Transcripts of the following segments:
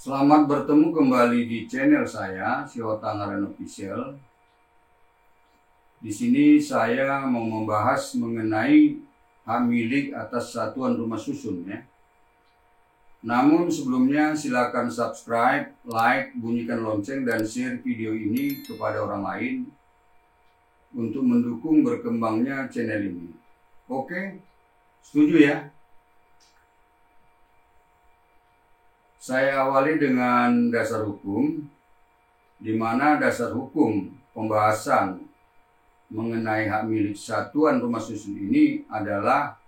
Selamat bertemu kembali di channel saya, Sio Tangaran Official. Di sini saya mau membahas mengenai hak milik atas satuan rumah susun ya. Namun sebelumnya silakan subscribe, like, bunyikan lonceng dan share video ini kepada orang lain untuk mendukung berkembangnya channel ini. Oke, setuju ya? Saya awali dengan dasar hukum, di mana dasar hukum pembahasan mengenai hak milik satuan rumah susun ini adalah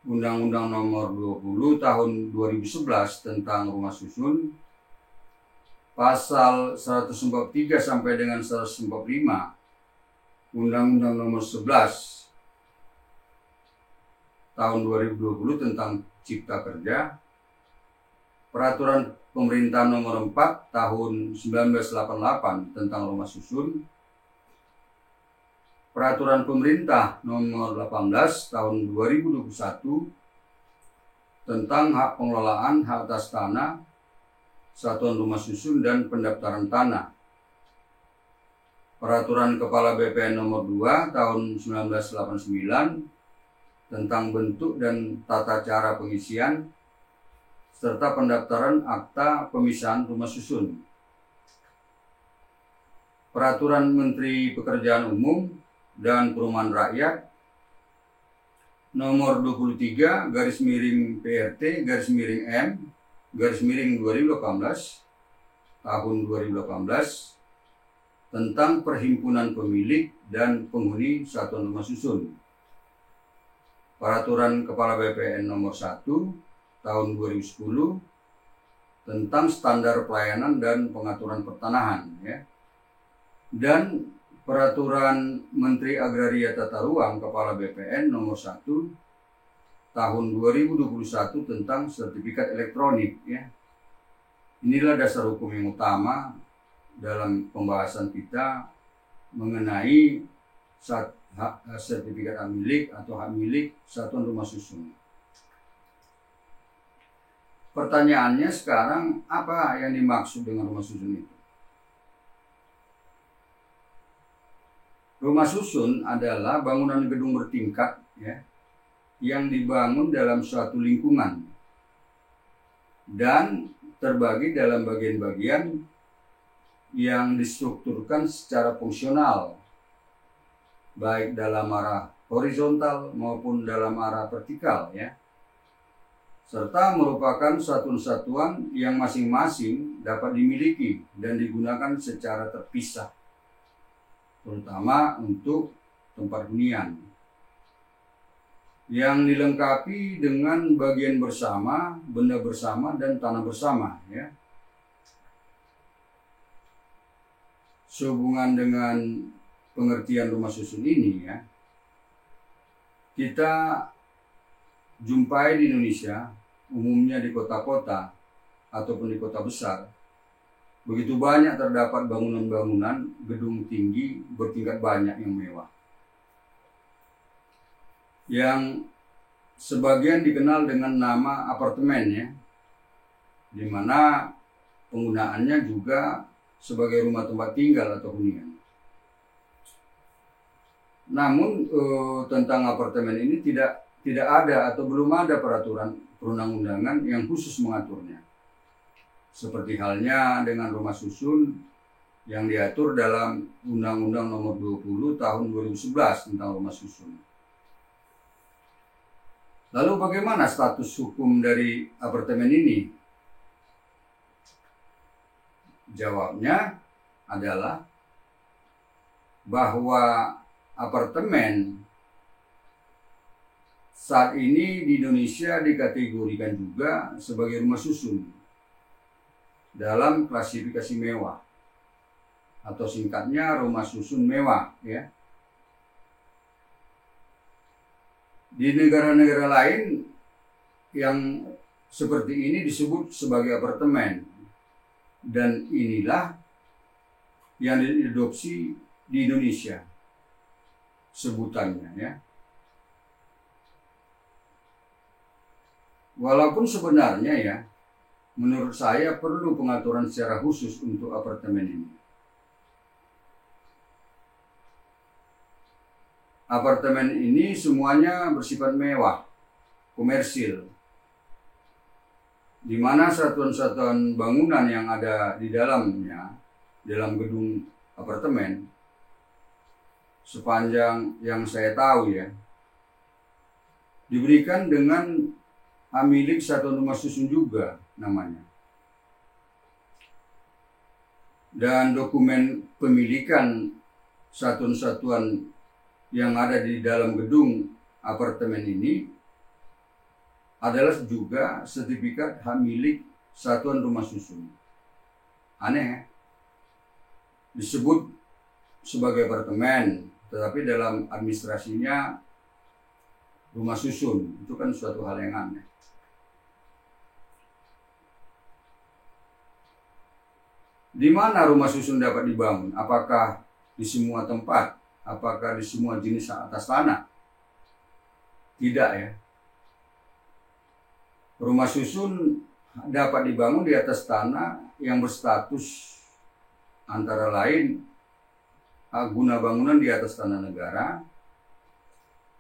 Undang-Undang Nomor 20 Tahun 2011 tentang rumah susun, Pasal 143 sampai dengan 145, Undang-Undang Nomor 11 Tahun 2020 tentang Cipta Kerja, Peraturan Pemerintah Nomor 4 Tahun 1988 tentang rumah susun, Peraturan Pemerintah Nomor 18 Tahun 2021 tentang hak pengelolaan hak atas tanah, satuan rumah susun dan pendaftaran tanah, Peraturan Kepala BPN Nomor 2 Tahun 1989 tentang bentuk dan tata cara pengisian serta pendaftaran akta pemisahan rumah susun, Peraturan Menteri Pekerjaan Umum dan Perumahan Rakyat Nomor 23 /PRT/M /2018 tahun 2018 tentang perhimpunan pemilik dan penghuni satuan rumah susun, Peraturan Kepala BPN Nomor 1 Tahun 2010 tentang standar pelayanan dan pengaturan pertanahan ya. Dan Peraturan Menteri Agraria Tata Ruang Kepala BPN Nomor 1 Tahun 2021 tentang sertifikat elektronik ya. Inilah dasar hukum yang utama dalam pembahasan kita mengenai sertifikat hak milik atau hak milik satuan rumah susun. Pertanyaannya sekarang, apa yang dimaksud dengan rumah susun itu? Rumah susun adalah bangunan gedung bertingkat ya, yang dibangun dalam suatu lingkungan dan terbagi dalam bagian-bagian yang distrukturkan secara fungsional, baik dalam arah horizontal maupun dalam arah vertikal ya, serta merupakan satuan-satuan yang masing-masing dapat dimiliki dan digunakan secara terpisah, terutama untuk tempat hunian, yang dilengkapi dengan bagian bersama, benda bersama, dan tanah bersama ya. Sehubungan dengan pengertian rumah susun ini ya, kita jumpai di Indonesia, umumnya di kota-kota ataupun di kota besar, begitu banyak terdapat bangunan-bangunan gedung tinggi bertingkat banyak yang mewah, yang sebagian dikenal dengan nama apartemen ya, di mana penggunaannya juga sebagai rumah tempat tinggal atau hunian. Namun tentang apartemen ini tidak ada atau belum ada peraturan perundang-undangan yang khusus mengaturnya. Seperti halnya dengan rumah susun yang diatur dalam Undang-Undang Nomor 20 Tahun 2011 tentang rumah susun. Lalu bagaimana status hukum dari apartemen ini? Jawabnya adalah bahwa apartemen saat ini di Indonesia dikategorikan juga sebagai rumah susun dalam klasifikasi mewah atau singkatnya rumah susun mewah ya. Di negara-negara lain yang seperti ini disebut sebagai apartemen, dan inilah yang diadopsi di Indonesia sebutannya ya. Walaupun sebenarnya ya, menurut saya perlu pengaturan secara khusus untuk apartemen ini. Apartemen ini semuanya bersifat mewah, komersil, di mana satuan-satuan bangunan yang ada di dalamnya, dalam gedung apartemen, sepanjang yang saya tahu ya, diberikan dengan hak milik satuan rumah susun juga namanya. Dan dokumen pemilikan satuan-satuan yang ada di dalam gedung apartemen ini adalah juga sertifikat hak milik satuan rumah susun. Aneh ya? Disebut sebagai apartemen, tetapi dalam administrasinya rumah susun. Itu kan suatu hal yang aneh. Di mana rumah susun dapat dibangun? Apakah di semua tempat? Apakah di semua jenis atas tanah? Tidak ya. Rumah susun dapat dibangun di atas tanah yang berstatus antara lain hak guna bangunan di atas tanah negara,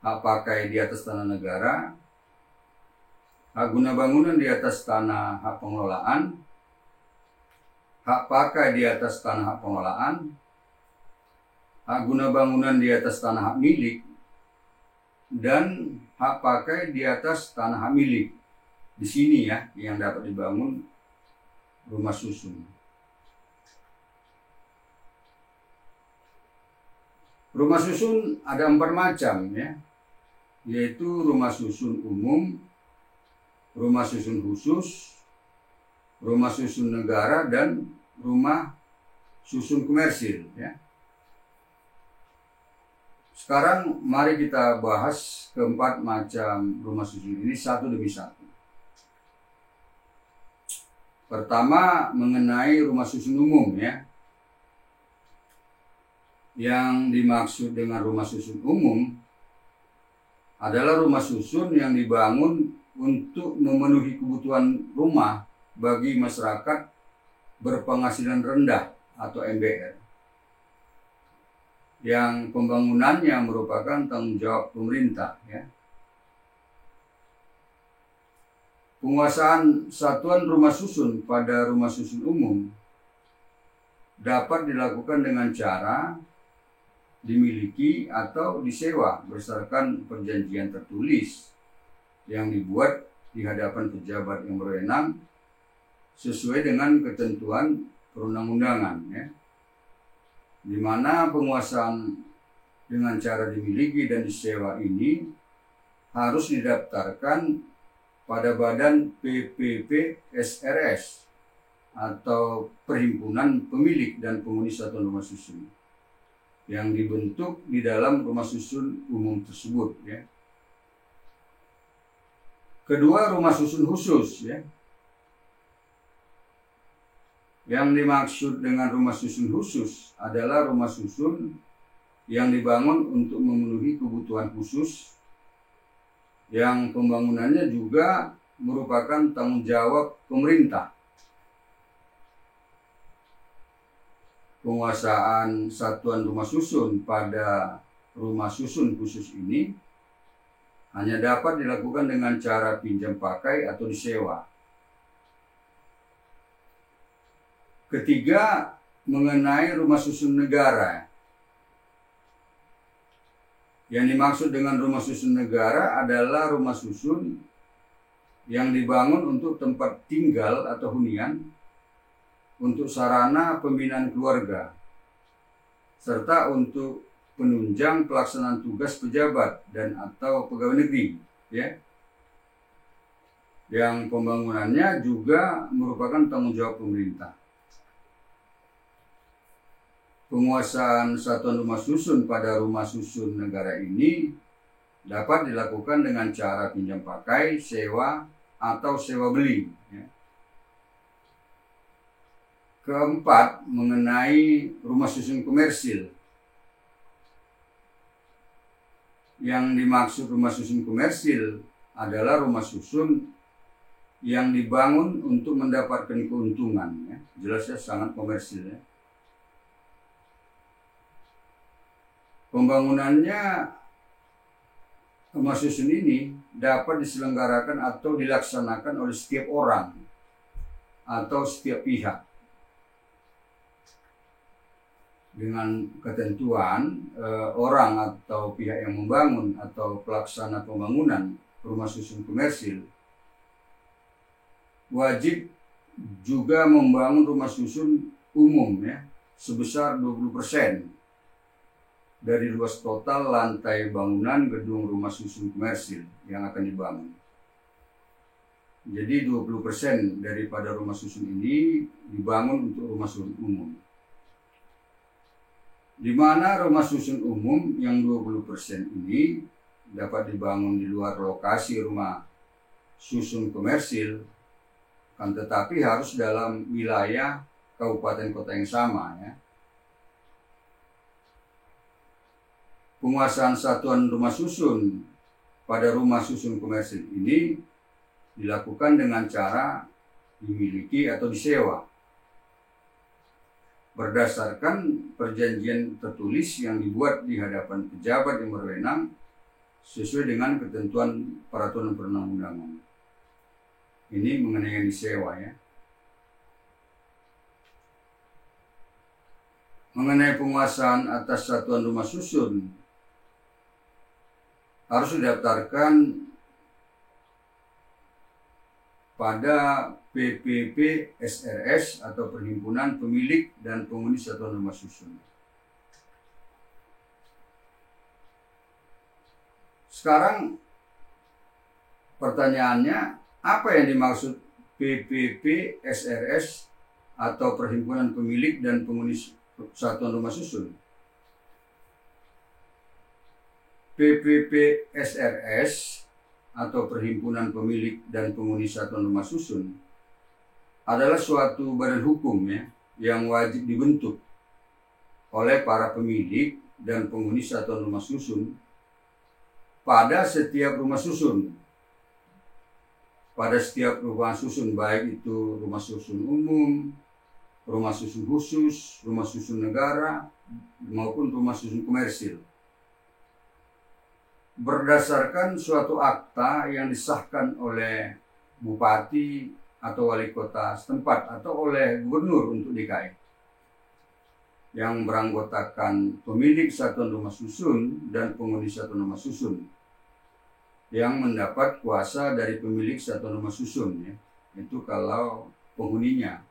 hak pakai di atas tanah negara, hak guna bangunan di atas tanah hak pengelolaan, hak pakai di atas tanah hak pengelolaan, hak guna bangunan di atas tanah hak milik, dan hak pakai di atas tanah hak milik. Di sini ya yang dapat dibangun rumah susun. Rumah susun ada 4 macam ya, yaitu rumah susun umum, rumah susun khusus, rumah susun negara, dan rumah susun komersil ya. Sekarang mari kita bahas keempat macam rumah susun ini satu demi satu. Pertama mengenai rumah susun umum ya. Yang dimaksud dengan rumah susun umum adalah rumah susun yang dibangun untuk memenuhi kebutuhan rumah bagi masyarakat berpenghasilan rendah atau MBR, yang pembangunannya merupakan tanggung jawab pemerintah ya. Penguasaan satuan rumah susun pada rumah susun umum dapat dilakukan dengan cara dimiliki atau disewa berdasarkan perjanjian tertulis yang dibuat di hadapan pejabat yang berwenang sesuai dengan ketentuan perundang-undangan ya. Di mana penguasaan dengan cara dimiliki dan disewa ini harus didaftarkan pada Badan PPP SRS atau Perhimpunan Pemilik dan Penghuni Satuan Rumah Susun yang dibentuk di dalam rumah susun umum tersebut ya. Kedua, rumah susun khusus ya. Yang dimaksud dengan rumah susun khusus adalah rumah susun yang dibangun untuk memenuhi kebutuhan khusus, yang pembangunannya juga merupakan tanggung jawab pemerintah. Penguasaan satuan rumah susun pada rumah susun khusus ini hanya dapat dilakukan dengan cara pinjam pakai atau disewa. Ketiga, mengenai rumah susun negara. Yang dimaksud dengan rumah susun negara adalah rumah susun yang dibangun untuk tempat tinggal atau hunian, untuk sarana pembinaan keluarga, serta untuk penunjang pelaksanaan tugas pejabat dan atau pegawai negeri ya. Yang pembangunannya juga merupakan tanggung jawab pemerintah. Penguasaan satuan rumah susun pada rumah susun negara ini dapat dilakukan dengan cara pinjam pakai, sewa, atau sewa beli ya. Keempat, mengenai rumah susun komersil. Yang dimaksud rumah susun komersil adalah rumah susun yang dibangun untuk mendapatkan keuntungan, ya. Jelasnya sangat komersil, ya. Pembangunannya rumah susun ini dapat diselenggarakan atau dilaksanakan oleh setiap orang atau setiap pihak dengan ketentuan orang atau pihak yang membangun atau pelaksana pembangunan rumah susun komersil wajib juga membangun rumah susun umum, ya, sebesar 20% dari luas total lantai bangunan gedung rumah susun komersil yang akan dibangun. Jadi 20% daripada rumah susun ini dibangun untuk rumah susun umum. Di mana rumah susun umum yang 20% ini dapat dibangun di luar lokasi rumah susun komersil, kan tetapi harus dalam wilayah kabupaten kota yang sama, ya. Penguasaan satuan rumah susun pada rumah susun komersil ini dilakukan dengan cara dimiliki atau disewa berdasarkan perjanjian tertulis yang dibuat di hadapan pejabat yang berwenang sesuai dengan ketentuan peraturan perundang-undangan. Ini mengenai yang disewa, ya. Mengenai penguasaan atas satuan rumah susun harus didaftarkan pada PPP SRS atau Perhimpunan Pemilik dan Penghuni Satuan Rumah Susun. Sekarang pertanyaannya, apa yang dimaksud PPP SRS atau Perhimpunan Pemilik dan Penghuni Satuan Rumah Susun? PPP SRS atau Perhimpunan Pemilik dan Penghuni Satuan Rumah Susun adalah suatu badan hukum, ya, yang wajib dibentuk oleh para pemilik dan penghuni satuan rumah susun pada setiap rumah susun. Pada setiap rumah susun, baik itu rumah susun umum, rumah susun khusus, rumah susun negara, maupun rumah susun komersil. Berdasarkan suatu akta yang disahkan oleh bupati atau wali kota setempat atau oleh gubernur untuk DKI yang beranggotakan pemilik satuan rumah susun dan penghuni satuan rumah susun yang mendapat kuasa dari pemilik satuan rumah susun, ya, itu kalau penghuninya.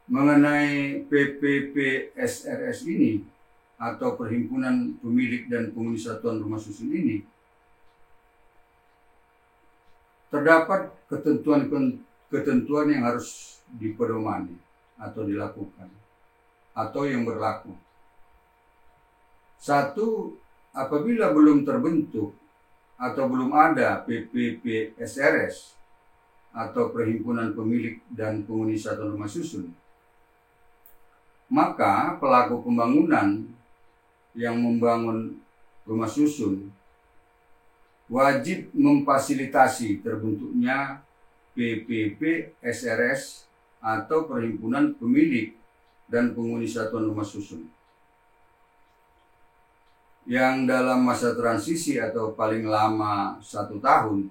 Mengenai PPP SRS ini atau Perhimpunan Pemilik dan Penghuni Satuan Rumah Susun ini, terdapat ketentuan yang harus dipedomani atau dilakukan atau yang berlaku. Satu, apabila belum terbentuk atau belum ada PPP SRS atau Perhimpunan Pemilik dan Penghuni Satuan Rumah Susun, maka pelaku pembangunan yang membangun rumah susun wajib memfasilitasi terbentuknya PPP SRS atau Perhimpunan Pemilik dan Penghuni Satuan Rumah Susun yang dalam masa transisi atau paling lama 1 tahun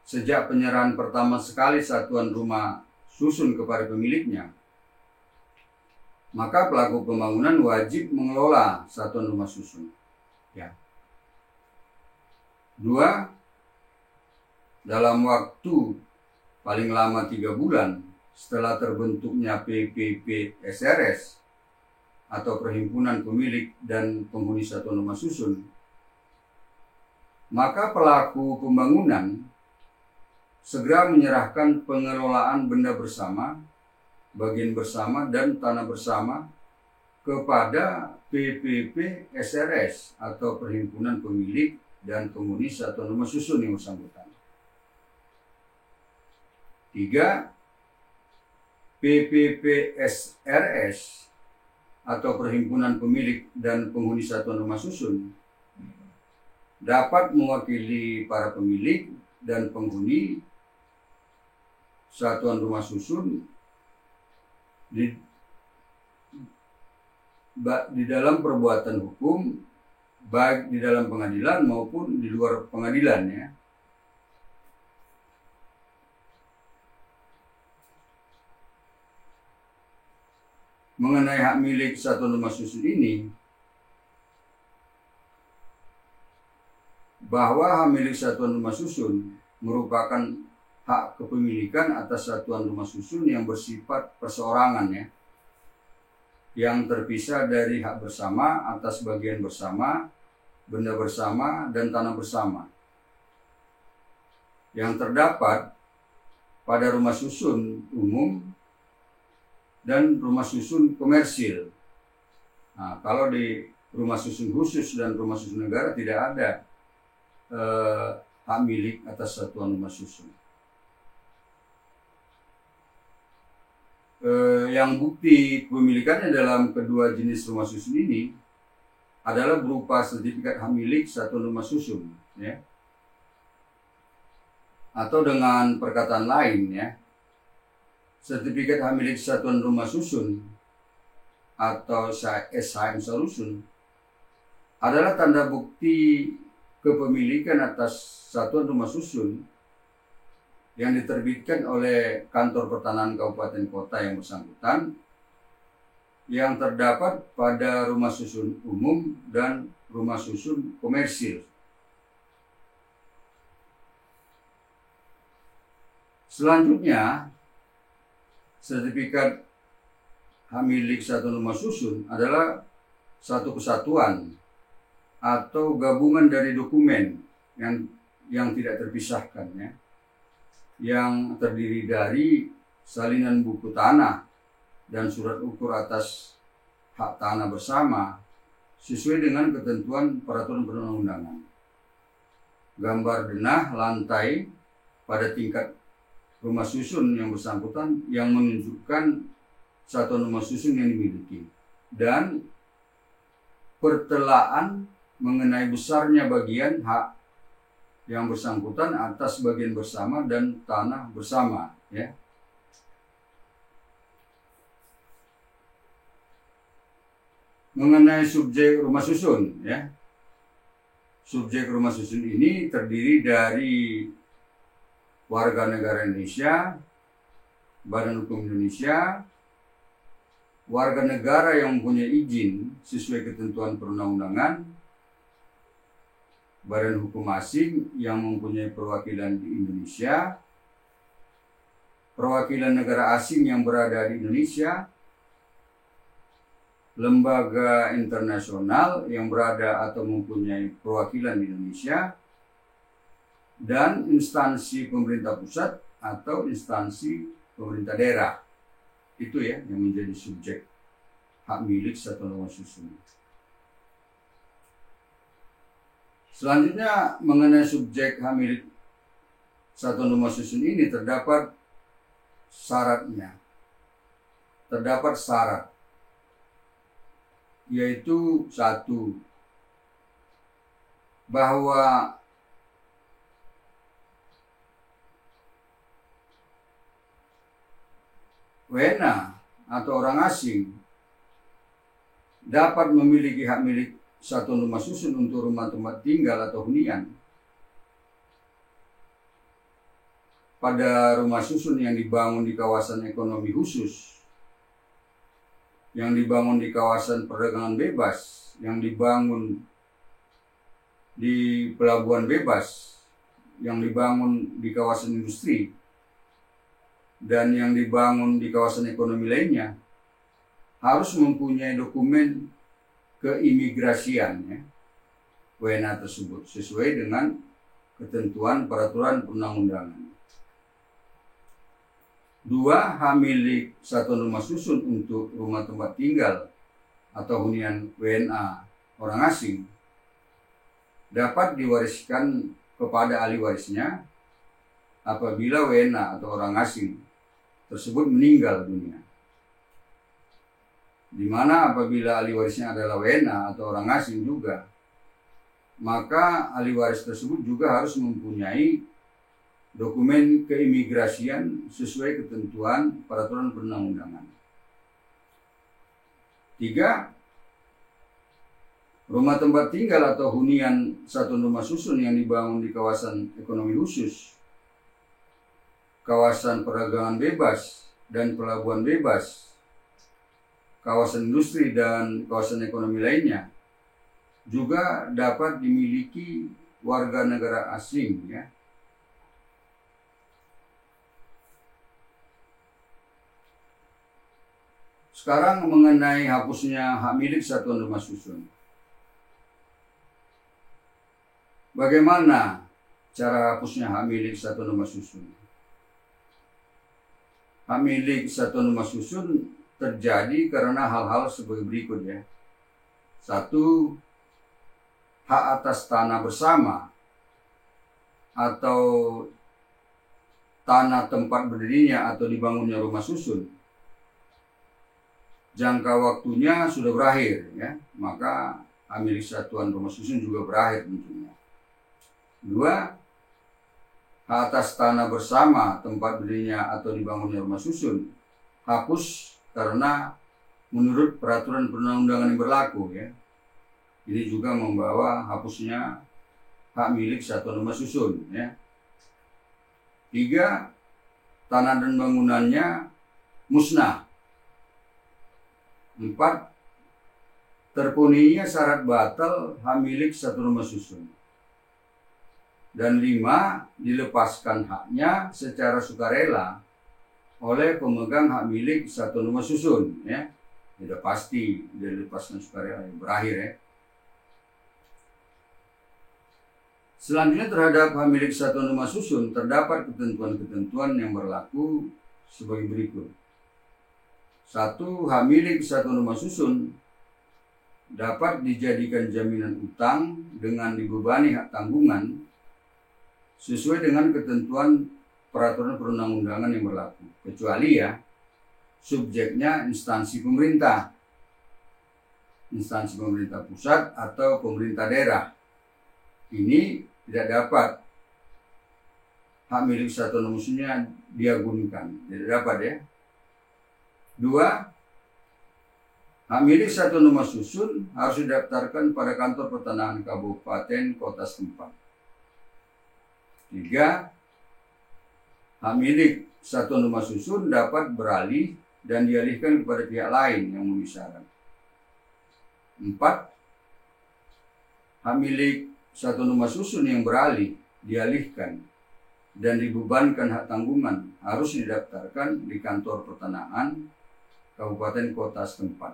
sejak penyerahan pertama sekali satuan rumah susun kepada pemiliknya, maka pelaku pembangunan wajib mengelola satuan rumah susun. Ya. 2, dalam waktu paling lama 3 bulan setelah terbentuknya PPP SRS atau Perhimpunan Pemilik dan Penghuni Satuan Rumah Susun, maka pelaku pembangunan segera menyerahkan pengelolaan benda bersama, bagian bersama, dan tanah bersama kepada PPP SRS atau Perhimpunan Pemilik dan Penghuni Satuan Rumah Susun yang bersangkutan. 3, PPP SRS atau Perhimpunan Pemilik dan Penghuni Satuan Rumah Susun dapat mewakili para pemilik dan penghuni satuan rumah susun di dalam perbuatan hukum, baik di dalam pengadilan maupun di luar pengadilan, ya. Mengenai hak milik satuan rumah susun ini, bahwa hak milik satuan rumah susun merupakan hak kepemilikan atas satuan rumah susun yang bersifat perseorangan, ya, yang terpisah dari hak bersama atas bagian bersama, benda bersama, dan tanah bersama, yang terdapat pada rumah susun umum dan rumah susun komersil. Nah, kalau di rumah susun khusus dan rumah susun negara tidak ada hak milik atas satuan rumah susun. Yang bukti kepemilikannya dalam kedua jenis rumah susun ini adalah berupa sertifikat hak milik satuan rumah susun, ya. Atau dengan perkataan lain, ya, sertifikat hak milik satuan rumah susun atau SHM Salusun adalah tanda bukti kepemilikan atas satuan rumah susun yang diterbitkan oleh kantor pertanahan kabupaten kota yang bersangkutan, yang terdapat pada rumah susun umum dan rumah susun komersil. Selanjutnya, sertifikat hak milik satuan rumah susun adalah satu kesatuan atau gabungan dari dokumen yang tidak terpisahkan, ya, yang terdiri dari salinan buku tanah dan surat ukur atas hak tanah bersama sesuai dengan ketentuan peraturan perundang-undangan, gambar denah lantai pada tingkat rumah susun yang bersangkutan yang menunjukkan satuan rumah susun yang dimiliki, dan pertelaan mengenai besarnya bagian hak yang bersangkutan atas bagian bersama dan tanah bersama, ya. Mengenai subjek rumah susun, ya. Subjek rumah susun ini terdiri dari warga negara Indonesia, Badan Hukum Indonesia, warga negara yang mempunyai izin sesuai ketentuan perundang-undangan, badan hukum asing yang mempunyai perwakilan di Indonesia, perwakilan negara asing yang berada di Indonesia, lembaga internasional yang berada atau mempunyai perwakilan di Indonesia, dan instansi pemerintah pusat atau instansi pemerintah daerah. Itu, ya, yang menjadi subjek hak milik satuan rumah susun. Selanjutnya, mengenai subjek hak milik satuan rumah susun ini terdapat syaratnya. Terdapat syarat, yaitu satu, bahwa WNA atau orang asing dapat memiliki hak milik satuan rumah susun untuk rumah tempat tinggal atau hunian pada rumah susun yang dibangun di kawasan ekonomi khusus, yang dibangun di kawasan perdagangan bebas, yang dibangun di pelabuhan bebas, yang dibangun di kawasan industri, dan yang dibangun di kawasan ekonomi lainnya, harus mempunyai dokumen keimigrasian, ya, WNA tersebut sesuai dengan ketentuan peraturan perundang-undangan. Dua, hak milik satuan rumah susun untuk rumah tempat tinggal atau hunian WNA orang asing dapat diwariskan kepada ahli warisnya apabila WNA atau orang asing tersebut meninggal dunia. Di mana apabila ahli warisnya adalah WNA atau orang asing juga, maka ahli waris tersebut juga harus mempunyai dokumen keimigrasian sesuai ketentuan peraturan perundang-undangan. 3. Rumah tempat tinggal atau hunian satuan rumah susun yang dibangun di kawasan ekonomi khusus, kawasan perdagangan bebas dan pelabuhan bebas, kawasan industri dan kawasan ekonomi lainnya juga dapat dimiliki warga negara asing, ya. Sekarang mengenai hapusnya hak milik satuan rumah susun. Bagaimana cara hapusnya hak milik satuan rumah susun? Hak milik satuan rumah susun terjadi karena hal-hal sebagai berikut, ya. 1. Hak atas tanah bersama atau tanah tempat berdirinya atau dibangunnya rumah susun. Jangka waktunya sudah berakhir, ya, maka hak milik satuan rumah susun juga berakhir tentunya. 2. Hak atas tanah bersama tempat berdirinya atau dibangunnya rumah susun hapus karena menurut peraturan perundang-undangan yang berlaku, ya. Ini juga membawa hapusnya hak milik satuan rumah susun, ya. 3. Tanah dan bangunannya musnah. 4. Terpenuhinya syarat batal hak milik satuan rumah susun. Dan 5. Dilepaskan haknya secara sukarela oleh pemegang hak milik satuan rumah susun, ya. Tidak pasti dilepaskan sukarela, berakhir, ya. Selanjutnya terhadap hak milik satuan rumah susun terdapat ketentuan-ketentuan yang berlaku sebagai berikut. 1. Hak milik satuan rumah susun dapat dijadikan jaminan utang dengan dibebani hak tanggungan sesuai dengan ketentuan peraturan perundang-undangan yang berlaku, kecuali, ya, subjeknya instansi pemerintah pusat atau pemerintah daerah. Ini tidak dapat hak milik satuan rumah susunnya diagunkan, tidak dapat, ya. 2. Hak milik satuan rumah susun harus didaftarkan pada kantor pertanahan kabupaten kota setempat. 3. Hak milik satuan rumah susun dapat beralih dan dialihkan kepada pihak lain yang memenuhi syarat. 4. Hak milik satuan rumah susun yang beralih, dialihkan, dan dibebankan hak tanggungan harus didaftarkan di kantor pertanahan kabupaten kota setempat.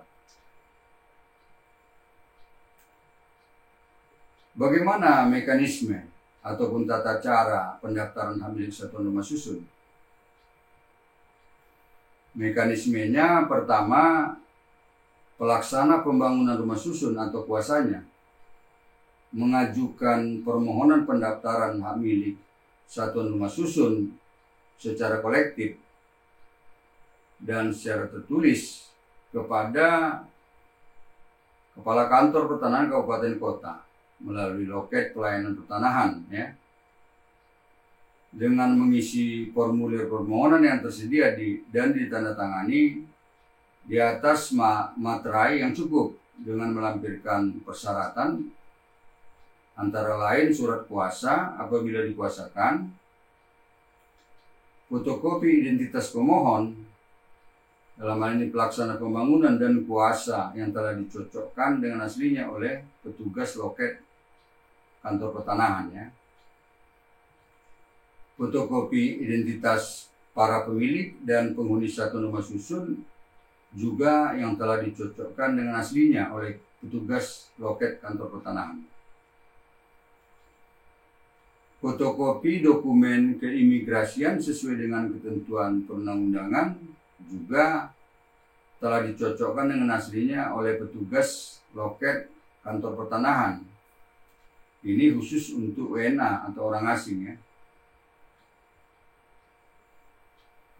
Bagaimana mekanisme ataupun tata cara pendaftaran hak milik satuan rumah susun? Mekanismenya pertama, pelaksana pembangunan rumah susun atau kuasanya mengajukan permohonan pendaftaran hak milik satuan rumah susun secara kolektif dan secara tertulis kepada Kepala Kantor Pertanahan Kabupaten Kota melalui loket pelayanan pertanahan, ya, dengan mengisi formulir permohonan yang tersedia dan ditandatangani di atas materai yang cukup dengan melampirkan persyaratan antara lain surat kuasa apabila dikuasakan, fotokopi identitas pemohon, dalam hal ini pelaksana pembangunan dan kuasa yang telah dicocokkan dengan aslinya oleh petugas loket kantor pertanahan, ya. Fotokopi identitas para pemilik dan penghuni satuan rumah susun juga yang telah dicocokkan dengan aslinya oleh petugas loket kantor pertanahan. Fotokopi dokumen keimigrasian sesuai dengan ketentuan perundang-undangan juga telah dicocokkan dengan aslinya oleh petugas loket kantor pertanahan. Ini khusus untuk WNA atau orang asing, ya.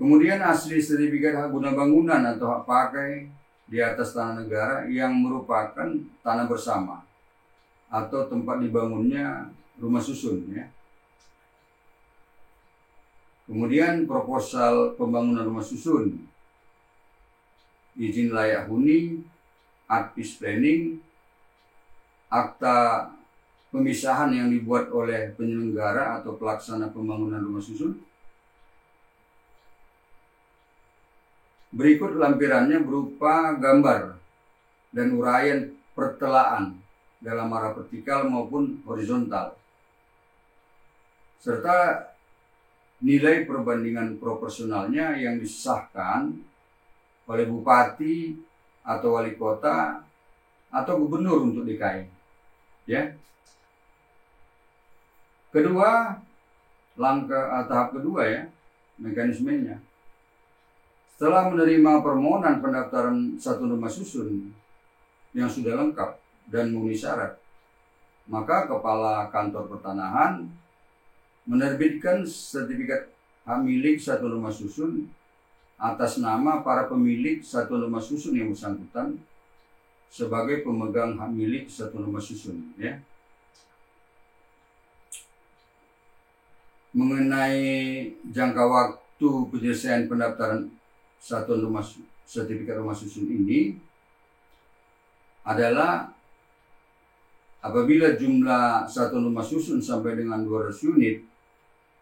Kemudian asli sertifikat hak guna bangunan atau hak pakai di atas tanah negara yang merupakan tanah bersama atau tempat dibangunnya rumah susun ya. Kemudian proposal pembangunan rumah susun, izin layak huni, advis planning, akta pemisahan yang dibuat oleh penyelenggara atau pelaksana pembangunan rumah susun. Berikut lampirannya berupa gambar dan uraian pertelaan dalam arah vertikal maupun horizontal, serta nilai perbandingan proporsionalnya yang disahkan oleh bupati atau wali kota atau gubernur untuk DKI. Ya. Kedua, tahap kedua ya, mekanismenya. Setelah menerima permohonan pendaftaran satu rumah susun yang sudah lengkap dan memenuhi syarat, maka Kepala Kantor Pertanahan menerbitkan sertifikat hak milik satu rumah susun atas nama para pemilik satu rumah susun yang bersangkutan sebagai pemegang hak milik satu rumah susun ya. Mengenai jangka waktu penyelesaian pendaftaran satu sertifikat rumah susun ini adalah apabila jumlah satu rumah susun sampai dengan 200 unit,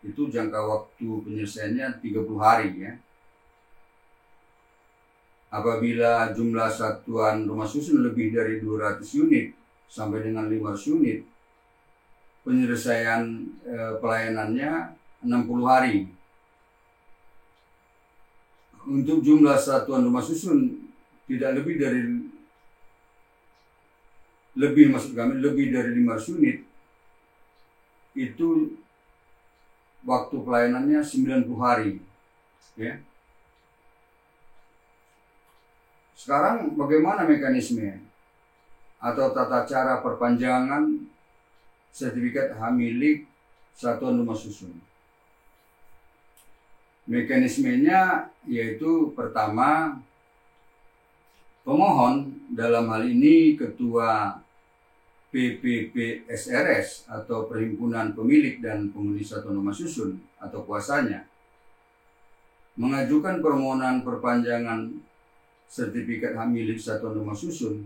itu jangka waktu penyelesaiannya 30 hari ya. Apabila jumlah satuan rumah susun lebih dari 200 unit sampai dengan 500 unit, penyelesaian pelayanannya 60 hari. Untuk jumlah satuan rumah susun tidak lebih dari lebih 500 unit, itu waktu pelayanannya 90 hari ya. Sekarang bagaimana mekanisme atau tata cara perpanjangan sertifikat hak milik satuan rumah susun? Mekanismenya yaitu pertama, pemohon dalam hal ini Ketua PPPSRS atau Perhimpunan Pemilik dan Penghuni Satuan Rumah Susun atau kuasanya mengajukan permohonan perpanjangan sertifikat hak milik satuan rumah susun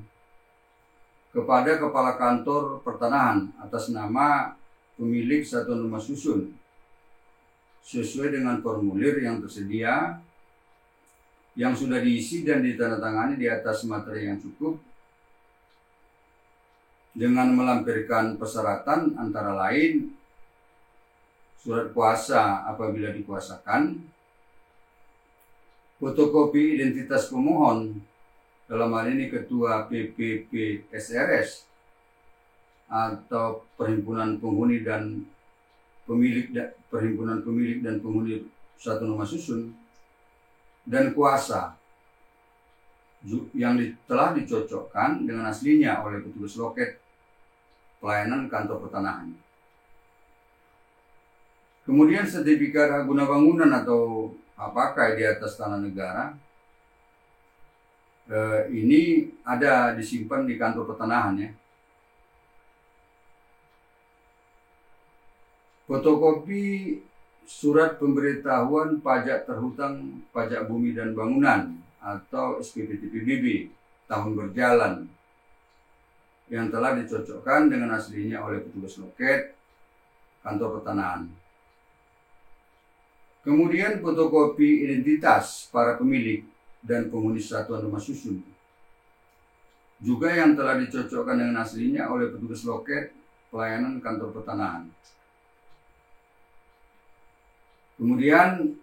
kepada Kepala Kantor Pertanahan atas nama pemilik satuan rumah susun sesuai dengan formulir yang tersedia yang sudah diisi dan ditandatangani di atas materi yang cukup, dengan melampirkan persyaratan antara lain surat kuasa apabila dikuasakan, fotokopi identitas pemohon, dalam hal ini Ketua PPPSRS atau Perhimpunan Penghuni dan Perhimpunan Pemilik dan Penghuni Satuan Rumah Susun, dan kuasa yang telah dicocokkan dengan aslinya oleh petugas loket pelayanan kantor pertanahan. Kemudian sertifikat hak guna bangunan atau hak pakai di atas tanah negara ini ada disimpan di kantor pertanahan ya. Fotokopi surat pemberitahuan pajak terhutang pajak bumi dan bangunan atau SPPT/PBB tahun berjalan yang telah dicocokkan dengan aslinya oleh petugas loket kantor pertanahan. Kemudian fotokopi identitas para pemilik dan penghuni satuan rumah susun juga yang telah dicocokkan dengan aslinya oleh petugas loket pelayanan kantor pertanahan. Kemudian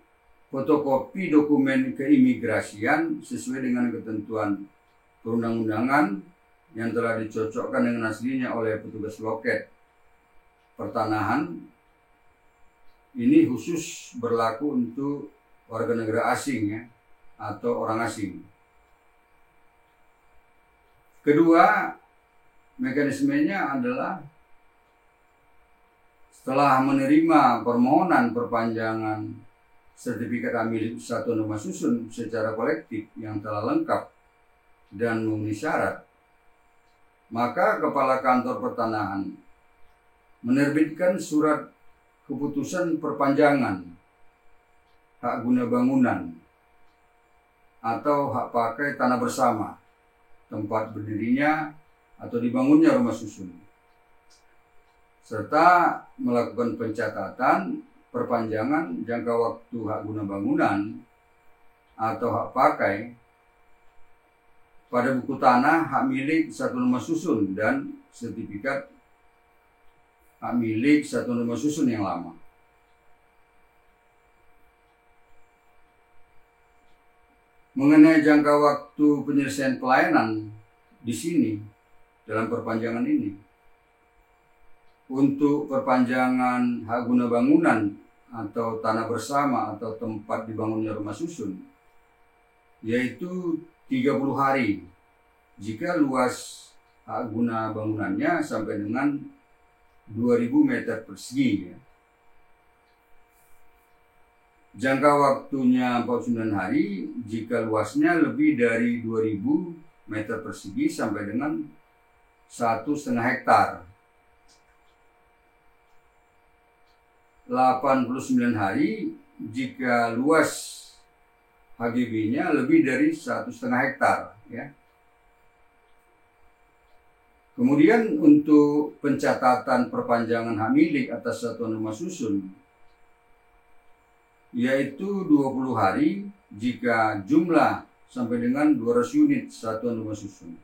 fotokopi dokumen keimigrasian sesuai dengan ketentuan perundang-undangan yang telah dicocokkan dengan aslinya oleh petugas loket pertanahan. Ini khusus berlaku untuk warga negara asing ya, atau orang asing. Kedua, mekanismenya adalah setelah menerima permohonan perpanjangan sertifikat hak milik satuan rumah susun secara kolektif yang telah lengkap dan memenuhi syarat, maka Kepala Kantor Pertanahan menerbitkan surat keputusan perpanjangan hak guna bangunan atau hak pakai tanah bersama tempat berdirinya atau dibangunnya rumah susun, serta melakukan pencatatan perpanjangan jangka waktu hak guna bangunan atau hak pakai pada buku tanah hak milik satuan rumah susun dan sertifikat hak milik satuan rumah susun yang lama. Mengenai jangka waktu penyelesaian pelayanan di sini dalam perpanjangan ini, untuk perpanjangan hak guna bangunan atau tanah bersama atau tempat dibangunnya rumah susun, yaitu 30 hari jika luas hak guna bangunannya sampai dengan 2000 meter persegi. Jangka waktunya 49 hari jika luasnya lebih dari 2000 meter persegi sampai dengan 1,5 hektar. 89 hari jika luas HGB-nya lebih dari 1,5 hektar, ya. Kemudian untuk pencatatan perpanjangan hak milik atas satuan rumah susun, yaitu 20 hari jika jumlah sampai dengan 200 unit satuan rumah susun.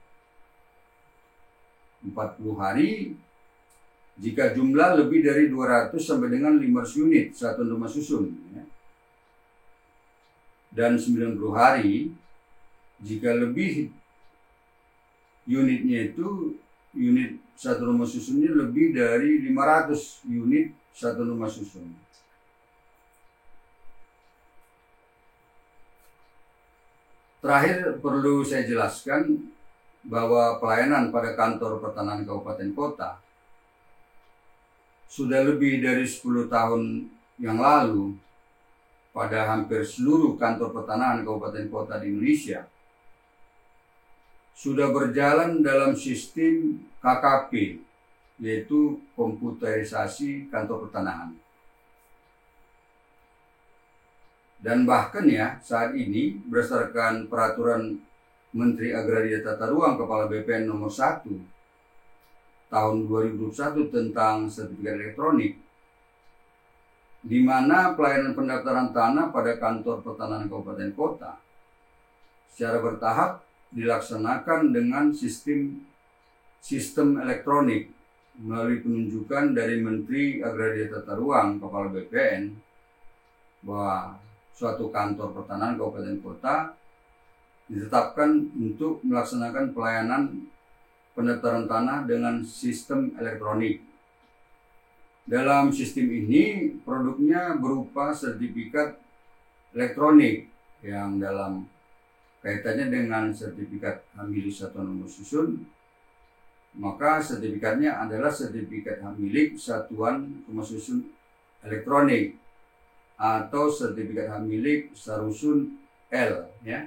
40 hari jika jumlah lebih dari 200 sampai dengan 500 unit satuan rumah susun, ya. Dan 90 hari jika lebih unitnya itu unit satu rumah susunnya lebih dari 500 unit satu rumah susun. Terakhir perlu saya jelaskan bahwa pelayanan pada kantor pertanahan kabupaten kota sudah lebih dari 10 tahun yang lalu pada hampir seluruh kantor pertanahan kabupaten kota di Indonesia sudah berjalan dalam sistem KKP, yaitu komputerisasi kantor pertanahan. Dan bahkan ya saat ini berdasarkan peraturan Menteri Agraria Tata Ruang Kepala BPN nomor 1 tahun 2021 tentang sertifikat elektronik, di mana pelayanan pendaftaran tanah pada kantor pertanahan kabupaten kota secara bertahap dilaksanakan dengan sistem elektronik melalui penunjukan dari Menteri Agraria Tata Ruang Kepala BPN bahwa suatu kantor pertanahan kabupaten kota ditetapkan untuk melaksanakan pelayanan pendaftaran tanah dengan sistem elektronik. Dalam sistem ini produknya berupa sertifikat elektronik yang dalam kaitannya dengan sertifikat hak milik satuan rumah susun, maka sertifikatnya adalah sertifikat hak milik satuan rumah susun elektronik atau sertifikat hak milik Sarusun L, ya.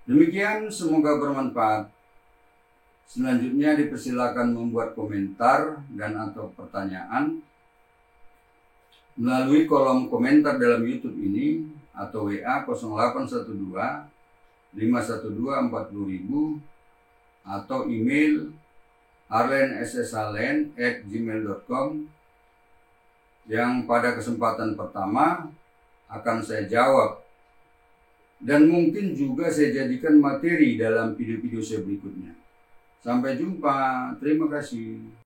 Demikian, semoga bermanfaat. Selanjutnya dipersilakan membuat komentar dan atau pertanyaan melalui kolom komentar dalam YouTube ini atau WA 0812 512 40000 atau email arlenssalen@gmail.com yang pada kesempatan pertama akan saya jawab dan mungkin juga saya jadikan materi dalam video-video saya berikutnya. Sampai jumpa, terima kasih.